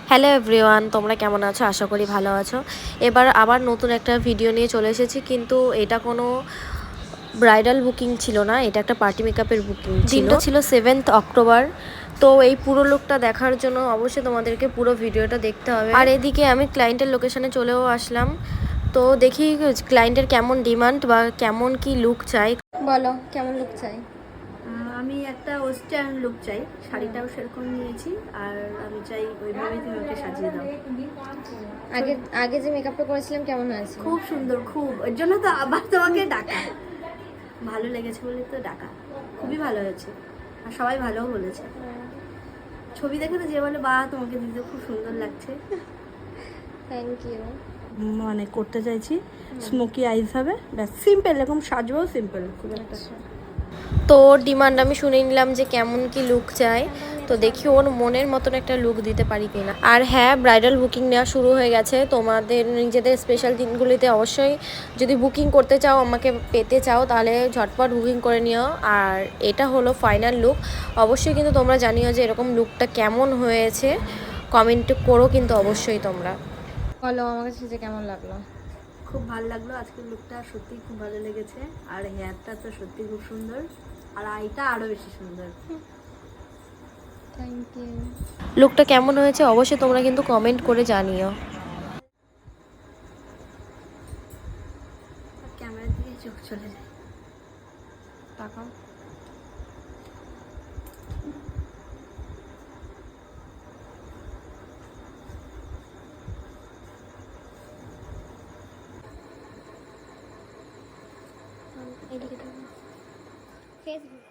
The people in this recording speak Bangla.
হ্যালো এভরিওয়ান, তোমরা কেমন আছো? আশা করি ভালো আছো। এবার আবার নতুন একটা ভিডিও নিয়ে চলে এসেছি, কিন্তু এটা কোনো ব্রাইডাল বুকিং ছিল না, এটা একটা পার্টি মেকআপের বুকিং ছিল। দিনটা ছিল 7th অক্টোবর। তো এই পুরো লুকটা দেখার জন্য অবশ্যই তোমাদেরকে পুরো ভিডিওটা দেখতে হবে। আর এদিকে আমি ক্লায়েন্টের লোকেশনে চলেও আসলাম। তো দেখি ক্লায়েন্টের কেমন ডিমান্ড বা কেমন কি লুক চাই। বলো কেমন লুক চাই? আমি একটা ওয়েস্টার্ন লুক চাই, শাড়িটাও সেরকম নিয়েছি, আর আমি চাই ওইভাবেই তুমি ওকে সাজিয়ে দাও। আগে আগে যে মেকআপটা করেছিলাম কেমন হয়েছে? খুব সুন্দর, খুব। এর জন্য তো আবার তোমাকে ডাকা, ভালো লেগেছে বলে তো ডাকা। খুবই ভালো হয়েছে, আর সবাই ভালোও বলেছে। ছবি দেখে তো যে বলে বা তোমাকে দিতে খুব সুন্দর লাগছে। Thank you. মানে করতে চাইছি স্মোকি আইজ হবে, ব্যাস সিম্পল, এরকম সাজবো সিম্পল, খুব একটা। তো ডিমান্ড আমি শুনে নিলাম যে কেমন কি লুক চাই। তো দেখি ওর মনের মতন একটা লুক দিতে পারি কিনা। আর হ্যাঁ, ব্রাইডাল বুকিং নেওয়া শুরু হয়ে গেছে। তোমাদের নিজেদের স্পেশাল দিনগুলিতে অবশ্যই যদি বুকিং করতে চাও, আমাকে পেতে চাও, তাহলে ঝটপট বুকিং করে নিও। আর এটা হলো ফাইনাল লুক। অবশ্যই কিন্তু তোমরা জানিও যে এরকম লুকটা কেমন হয়েছে, কমেন্ট করো কিন্তু অবশ্যই তোমরা। বলো আমার কাছে যে কেমন লাগলো। খুব ভালো লাগলো, আজকের লুকটা সত্যিই খুব ভালো লেগেছে। আর হেয়ারটা তো সত্যি খুব সুন্দর, আর আইটা আরো বেশি সুন্দর। Thank you. লুকটা কেমন হয়েছে অবশ্যই তোমরা কিন্তু কমেন্ট করে জানিও। ক্যামেরার দিকে চোখ চলে যায়। তাকাও। এদিকে ফেসবুক